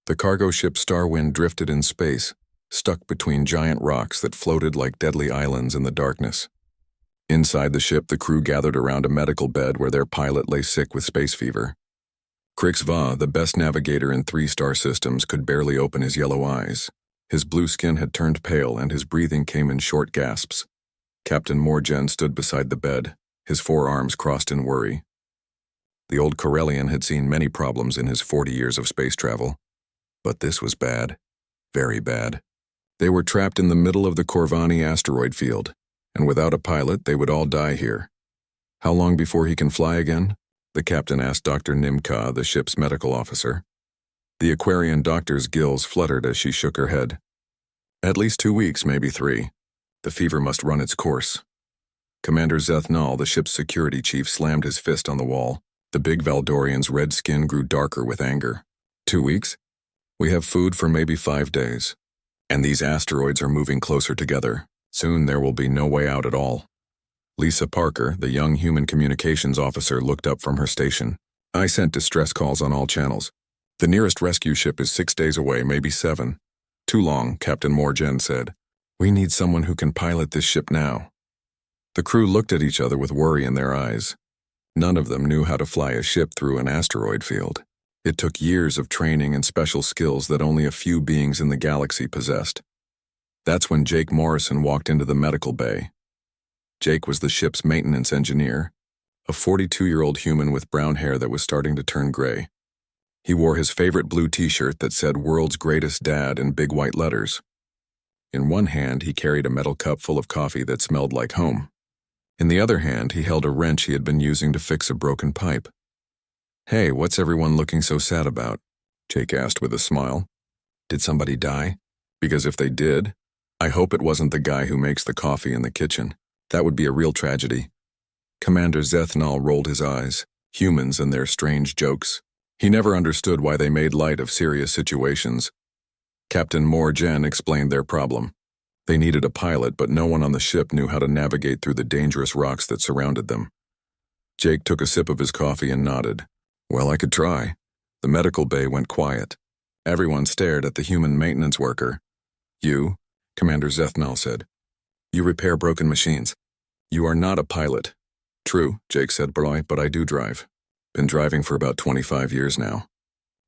The cargo ship Starwind drifted in space, stuck between giant rocks that floated like deadly islands in the darkness. Inside the ship, the crew gathered around a medical bed where their pilot lay sick with space fever. HFY, the best navigator in 3-star systems, could barely open his yellow eyes. His blue skin had turned pale and his breathing came in short gasps. Captain Morgen stood beside the bed, his forearms crossed in worry. The old Corellian had seen many problems in his 40 years of space travel. But this was bad. Very bad. They were trapped in the middle of the Corvani asteroid field, and without a pilot, they would all die here. How long before he can fly again? The captain asked Dr. Nimka, the ship's medical officer. The Aquarian doctor's gills fluttered as she shook her head. At least 2 weeks, maybe 3. The fever must run its course. Commander Zethnal, the ship's security chief, slammed his fist on the wall. The big Valdorian's red skin grew darker with anger. 2 weeks? We have food for maybe 5 days. And these asteroids are moving closer together. Soon there will be no way out at all. Lisa Parker, the young human communications officer, looked up from her station. I sent distress calls on all channels. The nearest rescue ship is 6 days away, maybe 7. Too long, Captain Morgen said. We need someone who can pilot this ship now. The crew looked at each other with worry in their eyes. None of them knew how to fly a ship through an asteroid field. It took years of training and special skills that only a few beings in the galaxy possessed. That's when Jake Morrison walked into the medical bay. Jake was the ship's maintenance engineer, a 42-year-old human with brown hair that was starting to turn gray. He wore his favorite blue t-shirt that said "World's Greatest Dad" in big white letters. In one hand, he carried a metal cup full of coffee that smelled like home. In the other hand, he held a wrench he had been using to fix a broken pipe. Hey, what's everyone looking so sad about? Jake asked with a smile. Did somebody die? Because if they did, I hope it wasn't the guy who makes the coffee in the kitchen. That would be a real tragedy. Commander Zethnal rolled his eyes. Humans and their strange jokes. He never understood why they made light of serious situations. Captain Morgen explained their problem. They needed a pilot, but no one on the ship knew how to navigate through the dangerous rocks that surrounded them. Jake took a sip of his coffee and nodded. Well, I could try. The medical bay went quiet. Everyone stared at the human maintenance worker. You, Commander Zethnal said. You repair broken machines. You are not a pilot. True, Jake said, but I do drive. Been driving for about 25 years now.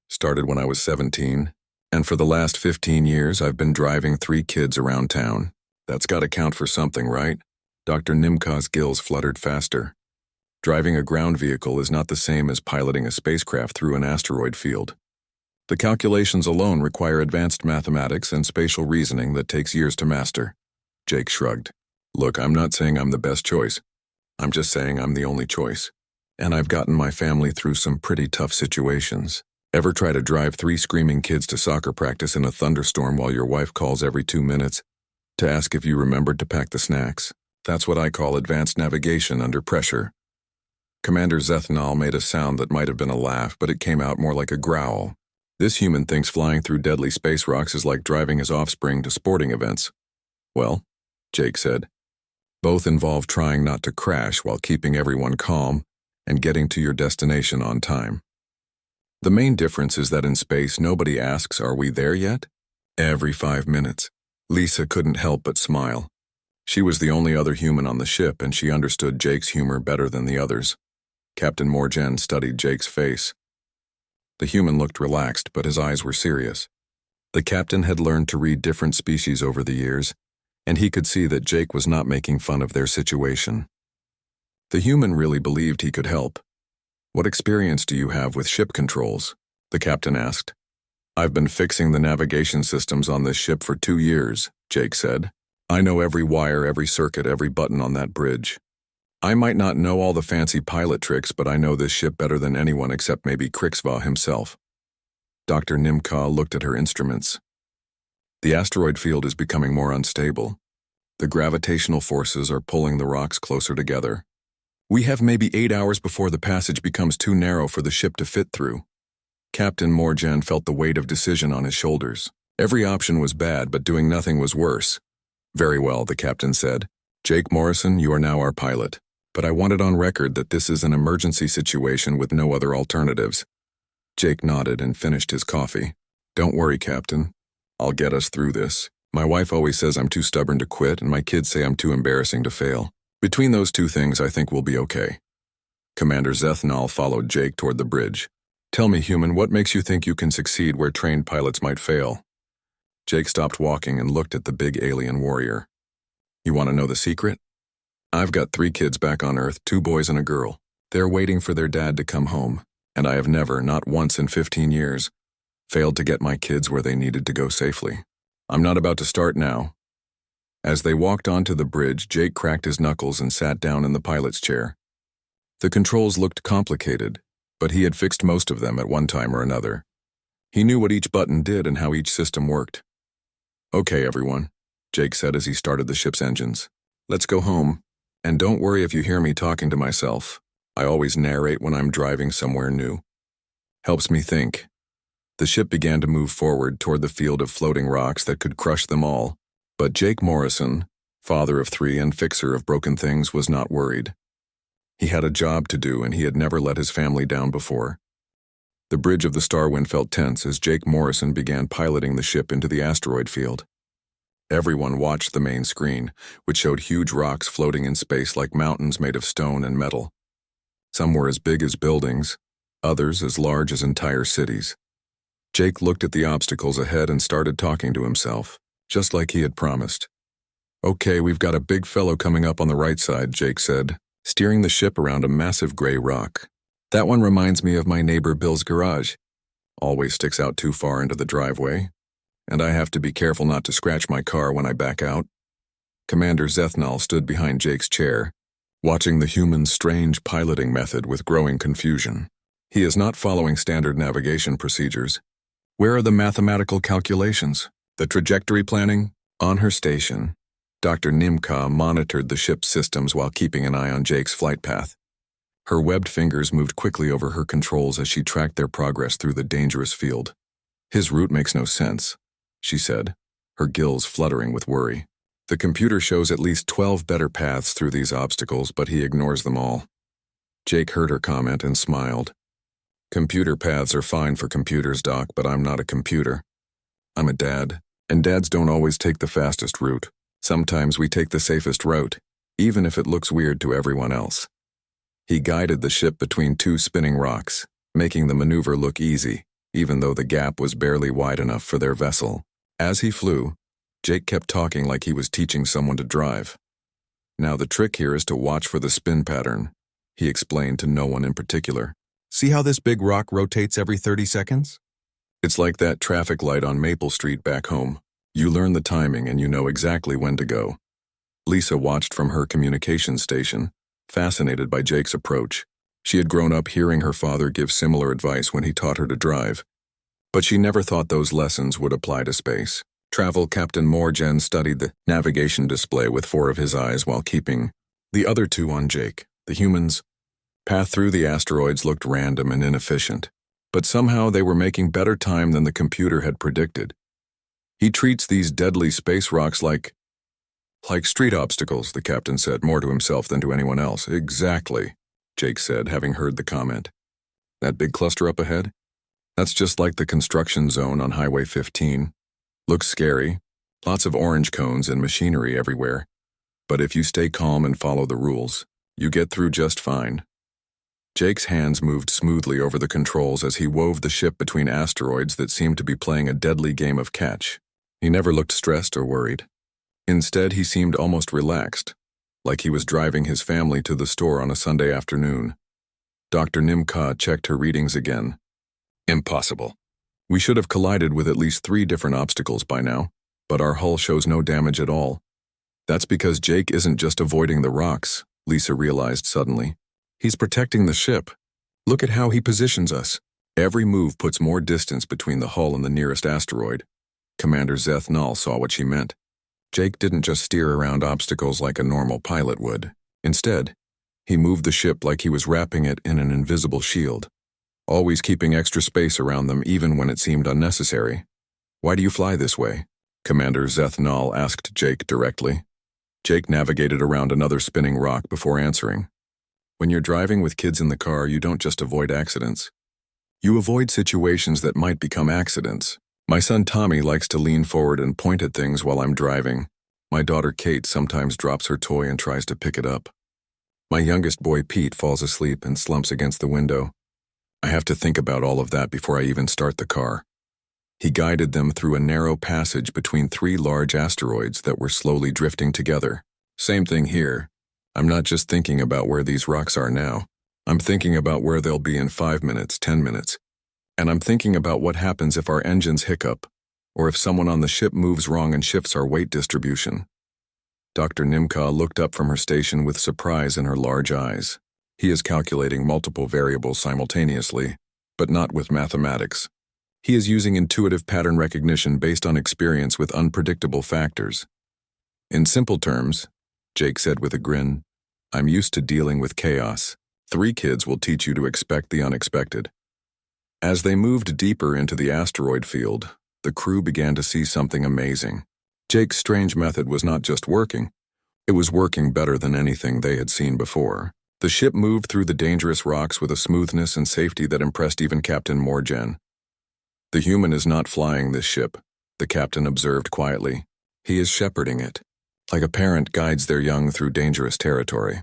Started when I was 17, and for the last 15 years I've been driving 3 kids around town. That's gotta count for something, right? Dr. Nimka's gills fluttered faster. Driving a ground vehicle is not the same as piloting a spacecraft through an asteroid field. The calculations alone require advanced mathematics and spatial reasoning that takes years to master. Jake shrugged. Look, I'm not saying I'm the best choice. I'm just saying I'm the only choice. And I've gotten my family through some pretty tough situations. Ever try to drive 3 screaming kids to soccer practice in a thunderstorm while your wife calls every 2 minutes to ask if you remembered to pack the snacks? That's what I call advanced navigation under pressure. Commander Zethnal made a sound that might have been a laugh, but it came out more like a growl. This human thinks flying through deadly space rocks is like driving his offspring to sporting events. Well, Jake said, both involve trying not to crash while keeping everyone calm and getting to your destination on time. The main difference is that in space, nobody asks, are we there yet? Every 5 minutes. Lisa couldn't help but smile. She was the only other human on the ship, and she understood Jake's humor better than the others. Captain Morgen studied Jake's face. The human looked relaxed, but his eyes were serious. The captain had learned to read different species over the years, and he could see that Jake was not making fun of their situation. The human really believed he could help. What experience do you have with ship controls? The captain asked. I've been fixing the navigation systems on this ship for 2 years, Jake said. I know every wire, every circuit, every button on that bridge. I might not know all the fancy pilot tricks, but I know this ship better than anyone except maybe HFY himself. Dr. Nimka looked at her instruments. The asteroid field is becoming more unstable. The gravitational forces are pulling the rocks closer together. We have maybe 8 hours before the passage becomes too narrow for the ship to fit through. Captain Morgen felt the weight of decision on his shoulders. Every option was bad, but doing nothing was worse. Very well, the captain said. Jake Morrison, you are now our pilot. But I want it on record that this is an emergency situation with no other alternatives. Jake nodded and finished his coffee. Don't worry, Captain. I'll get us through this. My wife always says I'm too stubborn to quit, and my kids say I'm too embarrassing to fail. Between those two things, I think we'll be okay. Commander Zethnal followed Jake toward the bridge. Tell me, human, what makes you think you can succeed where trained pilots might fail? Jake stopped walking and looked at the big alien warrior. You want to know the secret? I've got 3 kids back on Earth, 2 boys and a girl. They're waiting for their dad to come home, and I have never, not once in 15 years, failed to get my kids where they needed to go safely. I'm not about to start now. As they walked onto the bridge, Jake cracked his knuckles and sat down in the pilot's chair. The controls looked complicated, but he had fixed most of them at one time or another. He knew what each button did and how each system worked. Okay, everyone, Jake said as he started the ship's engines. Let's go home. And don't worry if you hear me talking to myself. I always narrate when I'm driving somewhere new. Helps me think. The ship began to move forward toward the field of floating rocks that could crush them all, but Jake Morrison, father of 3 and fixer of broken things, was not worried. He had a job to do, and he had never let his family down before. The bridge of the Starwind felt tense as Jake Morrison began piloting the ship into the asteroid field. Everyone watched the main screen, which showed huge rocks floating in space like mountains made of stone and metal. Some were as big as buildings, others as large as entire cities. Jake looked at the obstacles ahead and started talking to himself, just like he had promised. Okay, we've got a big fellow coming up on the right side, Jake said, steering the ship around a massive gray rock. That one reminds me of my neighbor Bill's garage. Always sticks out too far into the driveway, and I have to be careful not to scratch my car when I back out. Commander Zethnal stood behind Jake's chair, watching the human's strange piloting method with growing confusion. He is not following standard navigation procedures. Where are the mathematical calculations? The trajectory planning? On her station, Dr. Nimka monitored the ship's systems while keeping an eye on Jake's flight path. Her webbed fingers moved quickly over her controls as she tracked their progress through the dangerous field. His route makes no sense, she said, her gills fluttering with worry. The computer shows at least 12 better paths through these obstacles, but he ignores them all. Jake heard her comment and smiled. Computer paths are fine for computers, Doc, but I'm not a computer. I'm a dad, and dads don't always take the fastest route. Sometimes we take the safest route, even if it looks weird to everyone else. He guided the ship between 2 spinning rocks, making the maneuver look easy, even though the gap was barely wide enough for their vessel. As he flew, Jake kept talking like he was teaching someone to drive. Now the trick here is to watch for the spin pattern, he explained to no one in particular. See how this big rock rotates every 30 seconds? It's like that traffic light on Maple Street back home. You learn the timing and you know exactly when to go. Lisa watched from her communications station, fascinated by Jake's approach. She had grown up hearing her father give similar advice when he taught her to drive. But she never thought those lessons would apply to space. Travel Captain Morgen studied the navigation display with 4 of his eyes while keeping the other 2 on Jake, the human's. Path through the asteroids looked random and inefficient, but somehow they were making better time than the computer had predicted. He treats these deadly space rocks like street obstacles, the captain said, more to himself than to anyone else. Exactly, Jake said, having heard the comment. That big cluster up ahead? That's just like the construction zone on Highway 15. Looks scary, lots of orange cones and machinery everywhere. But if you stay calm and follow the rules, you get through just fine. Jake's hands moved smoothly over the controls as he wove the ship between asteroids that seemed to be playing a deadly game of catch. He never looked stressed or worried. Instead, he seemed almost relaxed, like he was driving his family to the store on a Sunday afternoon. Dr. Nimka checked her readings again. Impossible. We should have collided with at least 3 different obstacles by now, but our hull shows no damage at all. That's because Jake isn't just avoiding the rocks, Lisa realized suddenly. He's protecting the ship. Look at how he positions us. Every move puts more distance between the hull and the nearest asteroid. Commander Zethnal saw what she meant. Jake didn't just steer around obstacles like a normal pilot would. Instead, he moved the ship like he was wrapping it in an invisible shield, always keeping extra space around them even when it seemed unnecessary. Why do you fly this way? Commander Zethnal asked Jake directly. Jake navigated around another spinning rock before answering. When you're driving with kids in the car, you don't just avoid accidents. You avoid situations that might become accidents. My son Tommy likes to lean forward and point at things while I'm driving. My daughter Kate sometimes drops her toy and tries to pick it up. My youngest boy Pete falls asleep and slumps against the window. I have to think about all of that before I even start the car. He guided them through a narrow passage between 3 large asteroids that were slowly drifting together. Same thing here. I'm not just thinking about where these rocks are now. I'm thinking about where they'll be in 5 minutes, 10 minutes. And I'm thinking about what happens if our engines hiccup, or if someone on the ship moves wrong and shifts our weight distribution. Dr. Nimka looked up from her station with surprise in her large eyes. He is calculating multiple variables simultaneously, but not with mathematics. He is using intuitive pattern recognition based on experience with unpredictable factors. In simple terms, Jake said with a grin, I'm used to dealing with chaos. 3 kids will teach you to expect the unexpected. As they moved deeper into the asteroid field, the crew began to see something amazing. Jake's strange method was not just working, it was working better than anything they had seen before. The ship moved through the dangerous rocks with a smoothness and safety that impressed even Captain Morgen. The human is not flying this ship, the captain observed quietly. He is shepherding it, like a parent guides their young through dangerous territory.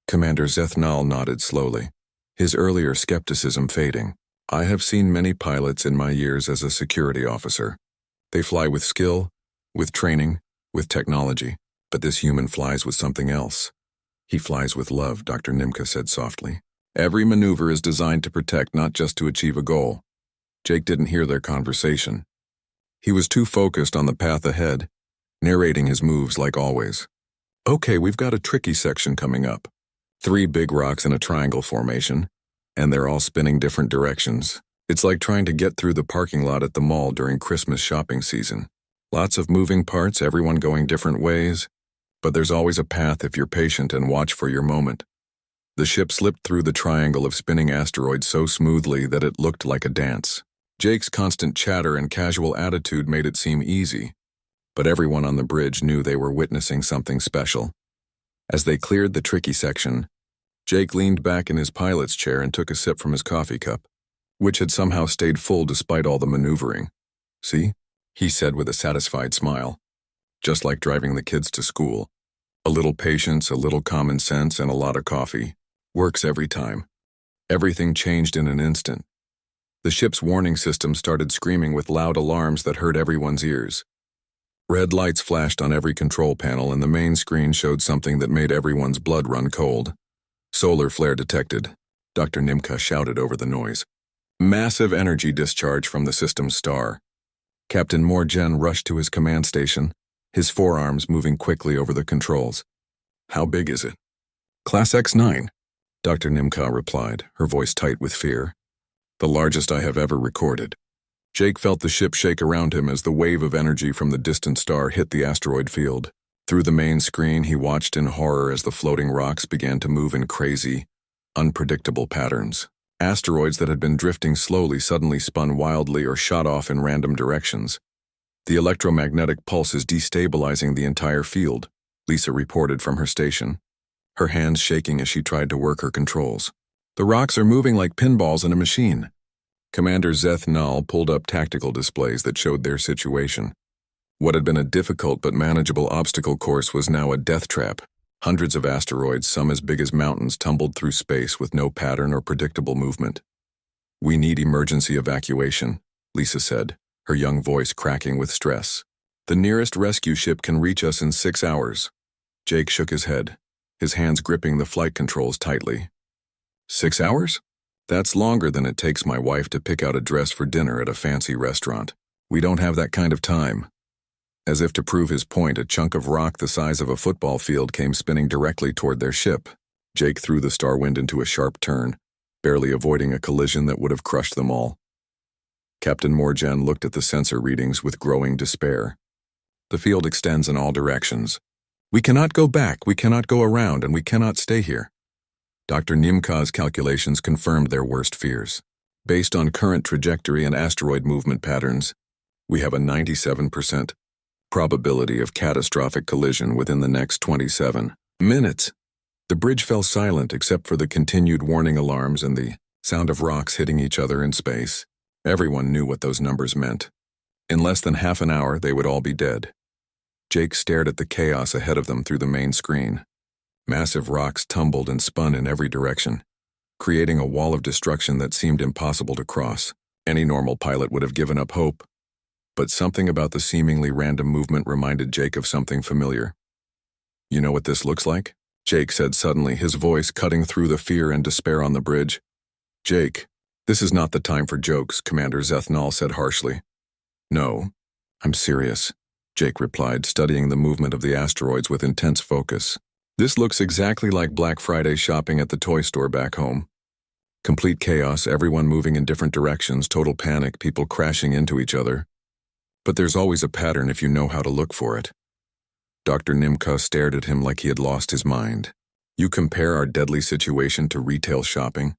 Commander Zethnal nodded slowly, his earlier skepticism fading. I have seen many pilots in my years as a security officer. They fly with skill, with training, with technology, but this human flies with something else. He flies with love, Dr. Nimka said softly. Every maneuver is designed to protect, not just to achieve a goal. Jake didn't hear their conversation. He was too focused on the path ahead, narrating his moves like always. Okay, we've got a tricky section coming up. 3 big rocks in a triangle formation, and they're all spinning different directions. It's like trying to get through the parking lot at the mall during Christmas shopping season. Lots of moving parts, everyone going different ways, but there's always a path if you're patient and watch for your moment. The ship slipped through the triangle of spinning asteroids so smoothly that it looked like a dance. Jake's constant chatter and casual attitude made it seem easy, but everyone on the bridge knew they were witnessing something special. As they cleared the tricky section, Jake leaned back in his pilot's chair and took a sip from his coffee cup, which had somehow stayed full despite all the maneuvering. See? He said with a satisfied smile. Just like driving the kids to school. A little patience, a little common sense, and a lot of coffee. Works every time. Everything changed in an instant. The ship's warning system started screaming with loud alarms that hurt everyone's ears. Red lights flashed on every control panel, and the main screen showed something that made everyone's blood run cold. Solar flare detected, Dr. Nimka shouted over the noise. Massive energy discharge from the system's star. Captain Morgen rushed to his command station, his forearms moving quickly over the controls. How big is it? Class X9, Dr. Nimka replied, her voice tight with fear. The largest I have ever recorded. Jake felt the ship shake around him as the wave of energy from the distant star hit the asteroid field. Through the main screen, he watched in horror as the floating rocks began to move in crazy, unpredictable patterns. Asteroids that had been drifting slowly suddenly spun wildly or shot off in random directions. The electromagnetic pulse is destabilizing the entire field, Lisa reported from her station, her hands shaking as she tried to work her controls. The rocks are moving like pinballs in a machine. Commander Zethnal pulled up tactical displays that showed their situation. What had been a difficult but manageable obstacle course was now a death trap. Hundreds of asteroids, some as big as mountains, tumbled through space with no pattern or predictable movement. We need emergency evacuation, Lisa said, her young voice cracking with stress. The nearest rescue ship can reach us in 6 hours. Jake shook his head, his hands gripping the flight controls tightly. 6 hours? That's longer than it takes my wife to pick out a dress for dinner at a fancy restaurant. We don't have that kind of time. As if to prove his point, a chunk of rock the size of a football field came spinning directly toward their ship. Jake threw the Starwind into a sharp turn, barely avoiding a collision that would have crushed them all. Captain Morgen looked at the sensor readings with growing despair. The field extends in all directions. We cannot go back, we cannot go around, and we cannot stay here. Dr. Nimka's calculations confirmed their worst fears. Based on current trajectory and asteroid movement patterns, we have a 97% probability of catastrophic collision within the next 27 minutes. The bridge fell silent except for the continued warning alarms and the sound of rocks hitting each other in space. Everyone knew what those numbers meant. In less than half an hour, they would all be dead. Jake stared at the chaos ahead of them through the main screen. Massive rocks tumbled and spun in every direction, creating a wall of destruction that seemed impossible to cross. Any normal pilot would have given up hope. But something about the seemingly random movement reminded Jake of something familiar. "You know what this looks like?" Jake said suddenly, his voice cutting through the fear and despair on the bridge. "Jake, this is not the time for jokes," Commander Zethnal said harshly. "No, I'm serious," Jake replied, studying the movement of the asteroids with intense focus. "This looks exactly like Black Friday shopping at the toy store back home. Complete chaos, everyone moving in different directions, total panic, people crashing into each other. But there's always a pattern if you know how to look for it." Dr. Nimka stared at him like he had lost his mind. "You compare our deadly situation to retail shopping?"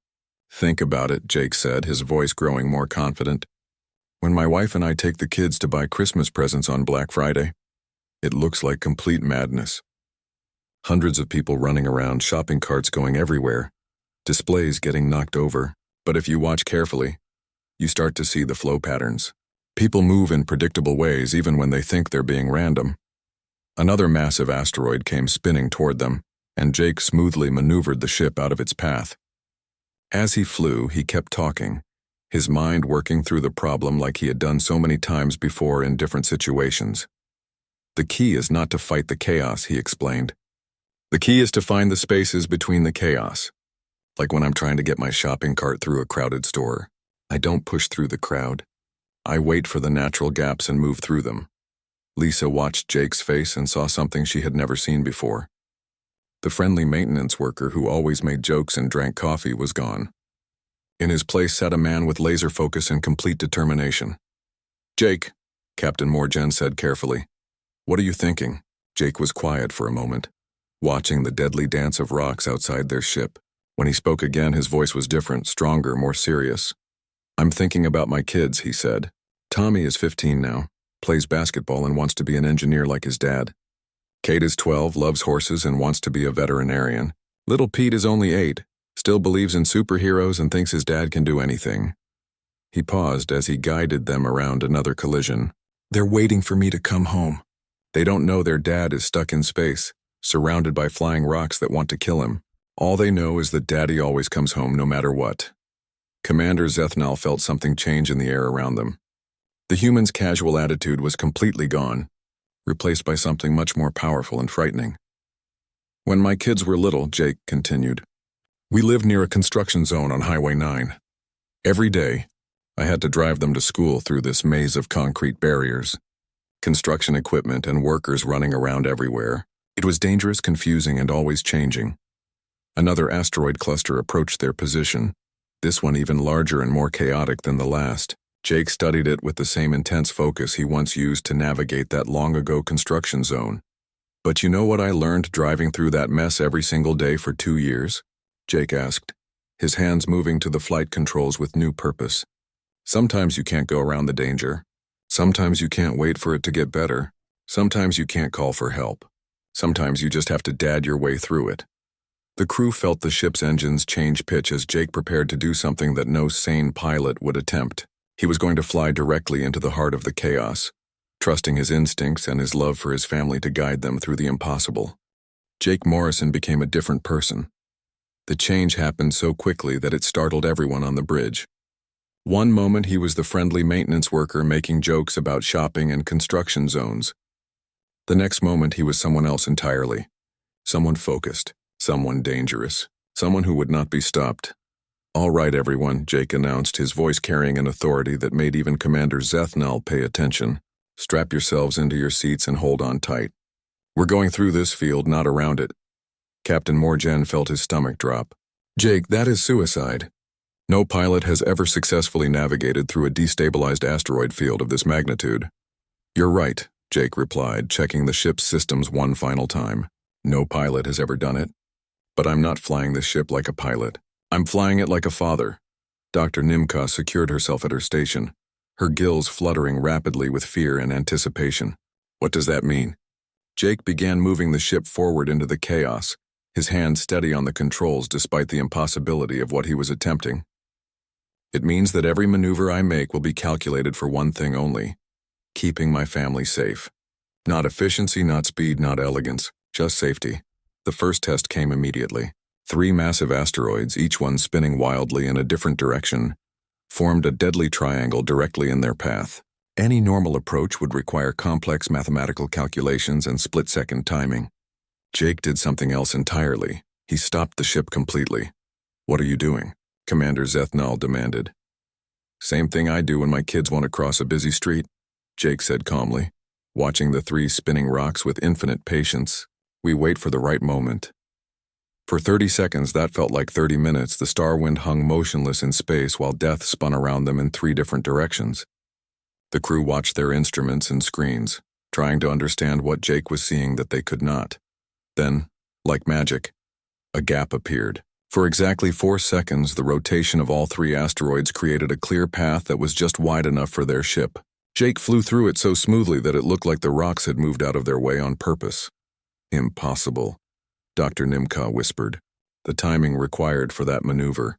"Think about it," Jake said, his voice growing more confident. "When my wife and I take the kids to buy Christmas presents on Black Friday, it looks like complete madness. Hundreds of people running around, shopping carts going everywhere, displays getting knocked over. But if you watch carefully, you start to see the flow patterns. People move in predictable ways even when they think they're being random." Another massive asteroid came spinning toward them, and Jake smoothly maneuvered the ship out of its path. As he flew, he kept talking, his mind working through the problem like he had done so many times before in different situations. "The key is not to fight the chaos," he explained. "The key is to find the spaces between the chaos. Like when I'm trying to get my shopping cart through a crowded store. I don't push through the crowd. I wait for the natural gaps and move through them." Lisa watched Jake's face and saw something she had never seen before. The friendly maintenance worker who always made jokes and drank coffee was gone. In his place sat a man with laser focus and complete determination. "Jake," Captain Morgen said carefully. "What are you thinking?" Jake was quiet for a moment, watching the deadly dance of rocks outside their ship. When he spoke again, his voice was different, stronger, more serious. "I'm thinking about my kids," he said. "Tommy is 15 now, plays basketball and wants to be an engineer like his dad. Kate is 12, loves horses and wants to be a veterinarian. Little Pete is only 8, still believes in superheroes and thinks his dad can do anything." He paused as he guided them around another collision. "They're waiting for me to come home. They don't know their dad is stuck in space, surrounded by flying rocks that want to kill him. All they know is that Daddy always comes home no matter what." Commander Zethnal felt something change in the air around them. The human's casual attitude was completely gone, replaced by something much more powerful and frightening. "When my kids were little," Jake continued, "we lived near a construction zone on Highway 9. Every day, I had to drive them to school through this maze of concrete barriers, construction equipment and workers running around everywhere. It was dangerous, confusing, and always changing. Another asteroid cluster approached their position, this one even larger and more chaotic than the last. Jake studied it with the same intense focus he once used to navigate that long-ago construction zone. "But you know what I learned driving through that mess every single day for 2 years?" Jake asked, his hands moving to the flight controls with new purpose. "Sometimes you can't go around the danger. Sometimes you can't wait for it to get better. Sometimes you can't call for help. Sometimes you just have to dad your way through it." The crew felt the ship's engines change pitch as Jake prepared to do something that no sane pilot would attempt. He was going to fly directly into the heart of the chaos, trusting his instincts and his love for his family to guide them through the impossible. Jake Morrison became a different person. The change happened so quickly that it startled everyone on the bridge. One moment he was the friendly maintenance worker making jokes about shopping and construction zones. The next moment he was someone else entirely. Someone focused, someone dangerous, someone who would not be stopped. "All right, everyone," Jake announced, his voice carrying an authority that made even Commander Zethnal pay attention. "Strap yourselves into your seats and hold on tight. We're going through this field, not around it." Captain Morgen felt his stomach drop. "Jake, that is suicide. No pilot has ever successfully navigated through a destabilized asteroid field of this magnitude." "You're right," Jake replied, checking the ship's systems one final time. "No pilot has ever done it. But I'm not flying this ship like a pilot. I'm flying it like a father." Dr. Nimka secured herself at her station, her gills fluttering rapidly with fear and anticipation. "What does that mean?" Jake began moving the ship forward into the chaos, his hands steady on the controls despite the impossibility of what he was attempting. "It means that every maneuver I make will be calculated for one thing only: keeping my family safe. Not efficiency, not speed, not elegance, just safety. The first test came immediately. 3 massive asteroids, each one spinning wildly in a different direction, formed a deadly triangle directly in their path. Any normal approach would require complex mathematical calculations and split-second timing. Jake did something else entirely. He stopped the ship completely. "What are you doing?" Commander Zethnal demanded. "Same thing I do when my kids want to cross a busy street," Jake said calmly, watching the 3 spinning rocks with infinite patience. "We wait for the right moment." For 30 seconds, that felt like 30 minutes, the star wind hung motionless in space while death spun around them in 3 different directions. The crew watched their instruments and screens, trying to understand what Jake was seeing that they could not. Then, like magic, a gap appeared. For exactly 4 seconds, the rotation of all 3 asteroids created a clear path that was just wide enough for their ship. Jake flew through it so smoothly that it looked like the rocks had moved out of their way on purpose. "Impossible," Dr. Nimka whispered. "The timing required for that maneuver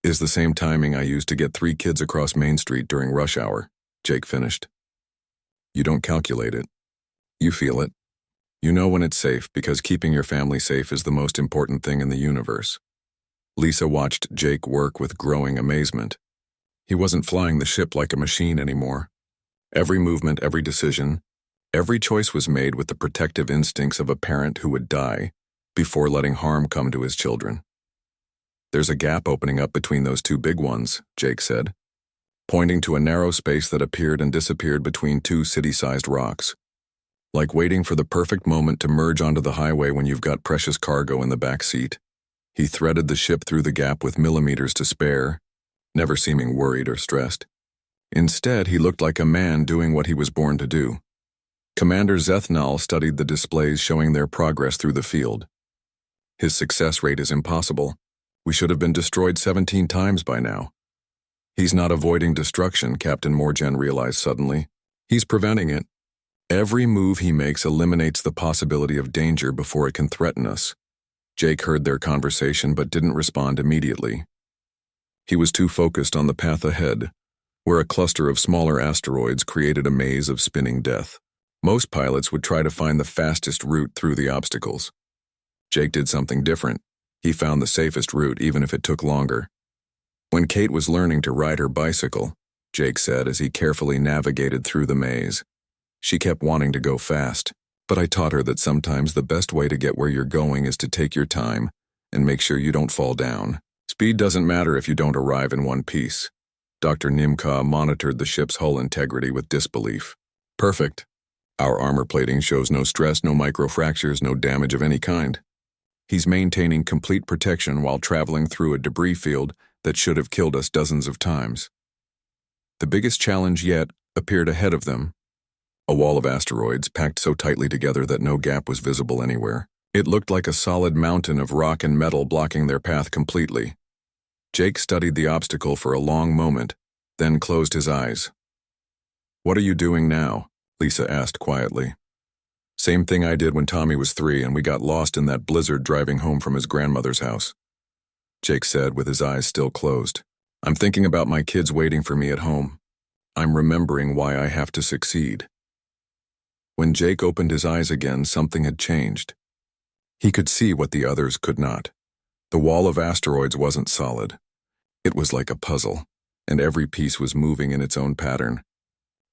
is the same timing I used to get 3 kids across Main Street during rush hour," Jake finished. "You don't calculate it. You feel it. You know when it's safe because keeping your family safe is the most important thing in the universe." Lisa watched Jake work with growing amazement. He wasn't flying the ship like a machine anymore. Every movement, every decision, every choice was made with the protective instincts of a parent who would die before letting harm come to his children. "There's a gap opening up between those 2 big ones," Jake said, pointing to a narrow space that appeared and disappeared between 2 city-sized rocks. "Like waiting for the perfect moment to merge onto the highway when you've got precious cargo in the back seat." He threaded the ship through the gap with millimeters to spare, never seeming worried or stressed. Instead, he looked like a man doing what he was born to do. Commander Zethnal studied the displays showing their progress through the field. "His success rate is impossible. We should have been destroyed 17 times by now." "He's not avoiding destruction," Captain Morgen realized suddenly. "He's preventing it. Every move he makes eliminates the possibility of danger before it can threaten us." Jake heard their conversation but didn't respond immediately. He was too focused on the path ahead, where a cluster of smaller asteroids created a maze of spinning death. Most pilots would try to find the fastest route through the obstacles. Jake did something different. He found the safest route even if it took longer. "When Kate was learning to ride her bicycle," Jake said as he carefully navigated through the maze, "she kept wanting to go fast. But I taught her that sometimes the best way to get where you're going is to take your time and make sure you don't fall down. Speed doesn't matter if you don't arrive in one piece." Dr. Nimka monitored the ship's hull integrity with disbelief. "Perfect. Our armor plating shows no stress, no microfractures, no damage of any kind. He's maintaining complete protection while traveling through a debris field that should have killed us dozens of times." The biggest challenge yet appeared ahead of them. A wall of asteroids packed so tightly together that no gap was visible anywhere. It looked like a solid mountain of rock and metal blocking their path completely. Jake studied the obstacle for a long moment, then closed his eyes. "What are you doing now?" Lisa asked quietly. "Same thing I did when Tommy was 3 and we got lost in that blizzard driving home from his grandmother's house," Jake said with his eyes still closed. "I'm thinking about my kids waiting for me at home. I'm remembering why I have to succeed." When Jake opened his eyes again, something had changed. He could see what the others could not. The wall of asteroids wasn't solid. It was like a puzzle, and every piece was moving in its own pattern.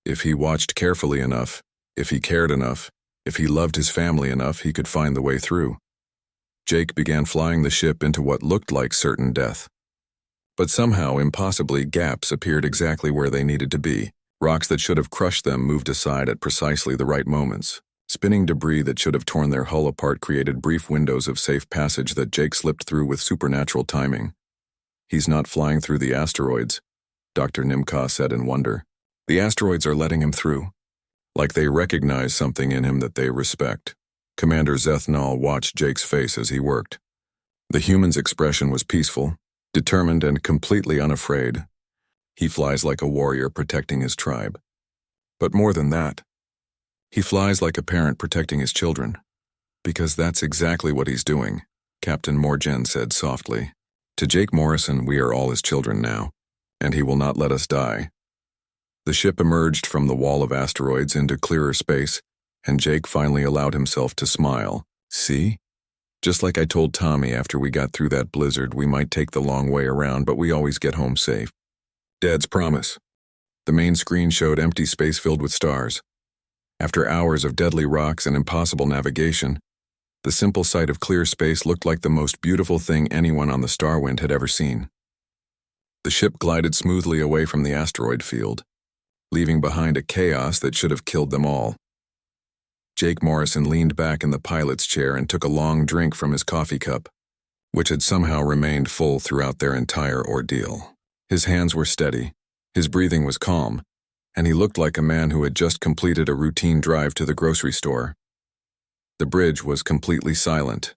If he watched carefully enough, if he cared enough, if he loved his family enough, he could find the way through. Jake began flying the ship into what looked like certain death. But somehow, impossibly, gaps appeared exactly where they needed to be. Rocks that should have crushed them moved aside at precisely the right moments. Spinning debris that should have torn their hull apart created brief windows of safe passage that Jake slipped through with supernatural timing. "He's not flying through the asteroids," Dr. Nimka said in wonder. "The asteroids are letting him through, like they recognize something in him that they respect." Commander Zethnal watched Jake's face as he worked. The human's expression was peaceful, determined, and completely unafraid. He flies like a warrior protecting his tribe. But more than that, he flies like a parent protecting his children. "Because that's exactly what he's doing," Captain Morgen said softly. "To Jake Morrison, we are all his children now, and he will not let us die." The ship emerged from the wall of asteroids into clearer space, and Jake finally allowed himself to smile. See? Just like I told Tommy after we got through that blizzard, we might take the long way around, but we always get home safe. Dad's promise. The main screen showed empty space filled with stars. After hours of deadly rocks and impossible navigation, the simple sight of clear space looked like the most beautiful thing anyone on the Starwind had ever seen. The ship glided smoothly away from the asteroid field, leaving behind a chaos that should have killed them all. Jake Morrison leaned back in the pilot's chair and took a long drink from his coffee cup, which had somehow remained full throughout their entire ordeal. His hands were steady, his breathing was calm, and he looked like a man who had just completed a routine drive to the grocery store. The bridge was completely silent.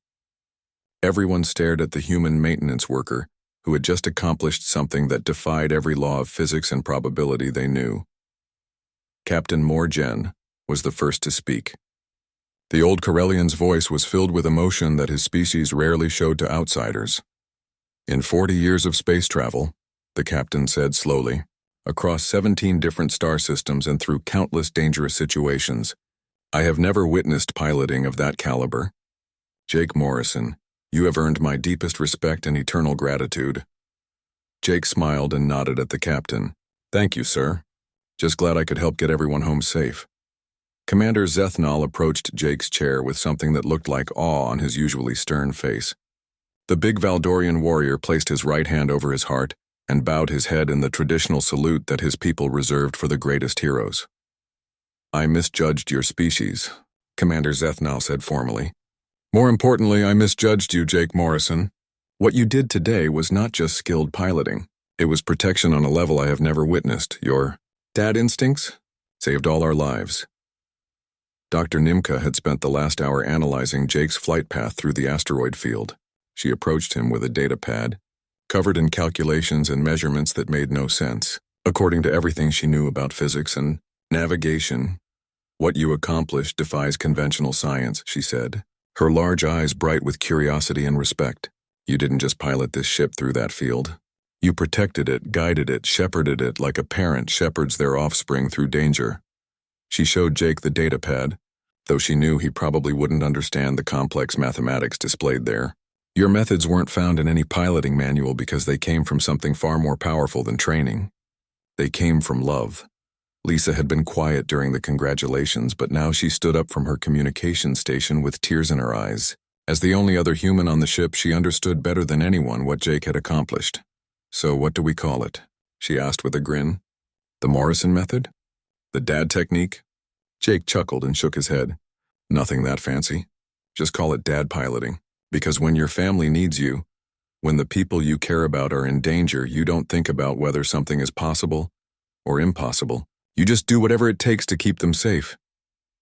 Everyone stared at the human maintenance worker who had just accomplished something that defied every law of physics and probability they knew. Captain Morgen was the first to speak. The old Corellian's voice was filled with emotion that his species rarely showed to outsiders. In 40 years of space travel, the captain said slowly, across 17 different star systems and through countless dangerous situations, I have never witnessed piloting of that caliber. Jake Morrison, you have earned my deepest respect and eternal gratitude. Jake smiled and nodded at the captain. Thank you, sir. Just glad I could help get everyone home safe. Commander Zethnal approached Jake's chair with something that looked like awe on his usually stern face. The big Valdorian warrior placed his right hand over his heart and bowed his head in the traditional salute that his people reserved for the greatest heroes. I misjudged your species, Commander Zethnal said formally. More importantly, I misjudged you, Jake Morrison. What you did today was not just skilled piloting. It was protection on a level I have never witnessed. Your dad instincts saved all our lives. Dr. Nimka had spent the last hour analyzing Jake's flight path through the asteroid field. She approached him with a data pad, covered in calculations and measurements that made no sense. According to everything she knew about physics and navigation, what you accomplished defies conventional science, she said, her large eyes bright with curiosity and respect. You didn't just pilot this ship through that field. You protected it, guided it, shepherded it like a parent shepherds their offspring through danger. She showed Jake the data pad, though she knew he probably wouldn't understand the complex mathematics displayed there. Your methods weren't found in any piloting manual because they came from something far more powerful than training. They came from love. Lisa had been quiet during the congratulations, but now she stood up from her communication station with tears in her eyes. As the only other human on the ship, she understood better than anyone what Jake had accomplished. So what do we call it? She asked with a grin. The Morrison method? The dad technique? Jake chuckled and shook his head. Nothing that fancy. Just call it dad piloting. Because when your family needs you, when the people you care about are in danger, you don't think about whether something is possible or impossible. You just do whatever it takes to keep them safe.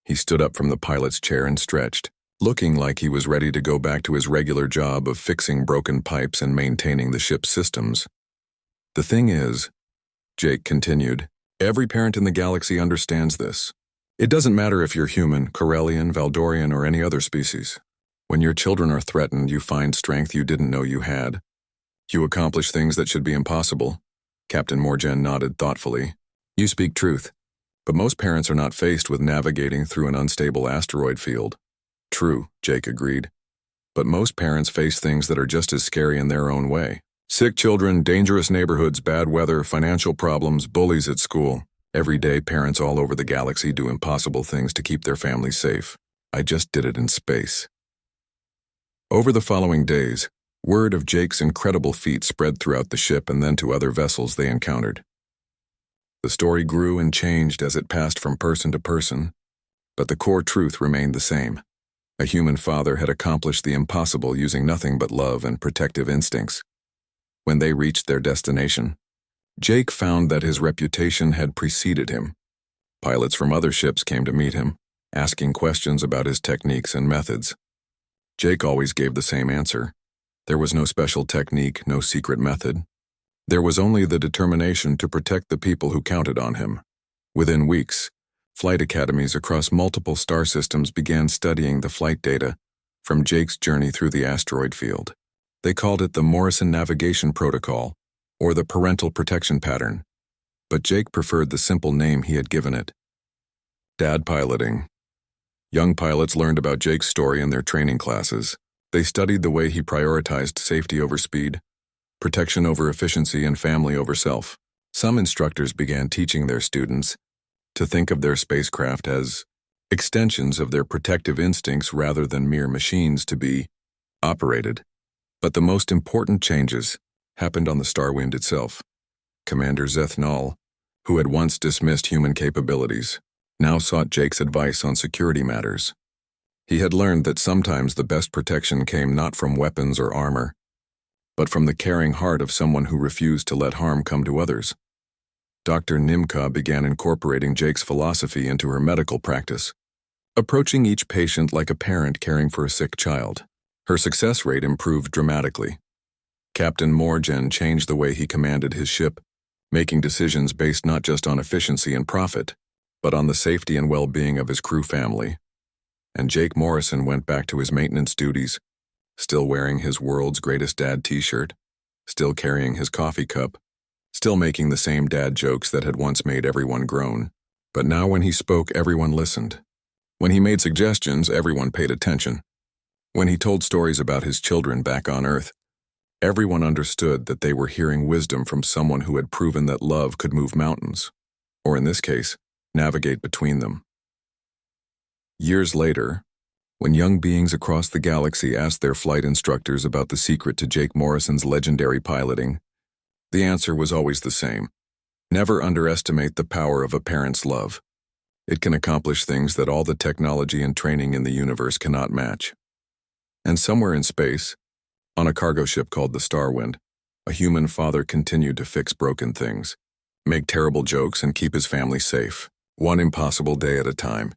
He stood up from the pilot's chair and stretched, looking like he was ready to go back to his regular job of fixing broken pipes and maintaining the ship's systems. The thing is, Jake continued, every parent in the galaxy understands this. It doesn't matter if you're human, Corellian, Valdorian, or any other species. When your children are threatened, you find strength you didn't know you had. You accomplish things that should be impossible. Captain Morgen nodded thoughtfully. You speak truth. But most parents are not faced with navigating through an unstable asteroid field. True, Jake agreed. But most parents face things that are just as scary in their own way. Sick children, dangerous neighborhoods, bad weather, financial problems, bullies at school. Every day, parents all over the galaxy do impossible things to keep their families safe. I just did it in space. Over the following days, word of Jake's incredible feat spread throughout the ship and then to other vessels they encountered. The story grew and changed as it passed from person to person, but the core truth remained the same. A human father had accomplished the impossible using nothing but love and protective instincts. When they reached their destination, Jake found that his reputation had preceded him. Pilots from other ships came to meet him, asking questions about his techniques and methods. Jake always gave the same answer. There was no special technique, no secret method. There was only the determination to protect the people who counted on him. Within weeks, flight academies across multiple star systems began studying the flight data from Jake's journey through the asteroid field. They called it the Morrison Navigation Protocol, or the Parental Protection Pattern. but Jake preferred the simple name he had given it. Dad piloting. Young pilots learned about Jake's story in their training classes. They studied the way he prioritized safety over speed, protection over efficiency, and family over self. Some instructors began teaching their students to think of their spacecraft as extensions of their protective instincts rather than mere machines to be operated. But the most important changes happened on the Starwind itself. Commander Zethnal, who had once dismissed human capabilities, now sought Jake's advice on security matters. He had learned that sometimes the best protection came not from weapons or armor, but from the caring heart of someone who refused to let harm come to others. Dr. Nimka began incorporating Jake's philosophy into her medical practice, approaching each patient like a parent caring for a sick child. Her success rate improved dramatically. Captain Morgan changed the way he commanded his ship, making decisions based not just on efficiency and profit, but on the safety and well-being of his crew family. And Jake Morrison went back to his maintenance duties, still wearing his world's greatest dad t-shirt, still carrying his coffee cup, still making the same dad jokes that had once made everyone groan. But now when he spoke, everyone listened. When he made suggestions, everyone paid attention. When he told stories about his children back on Earth, everyone understood that they were hearing wisdom from someone who had proven that love could move mountains, or in this case, navigate between them. Years later, when young beings across the galaxy asked their flight instructors about the secret to Jake Morrison's legendary piloting, the answer was always the same. Never underestimate the power of a parent's love. It can accomplish things that all the technology and training in the universe cannot match. And somewhere in space, on a cargo ship called the Starwind, a human father continued to fix broken things, make terrible jokes, and keep his family safe, one impossible day at a time.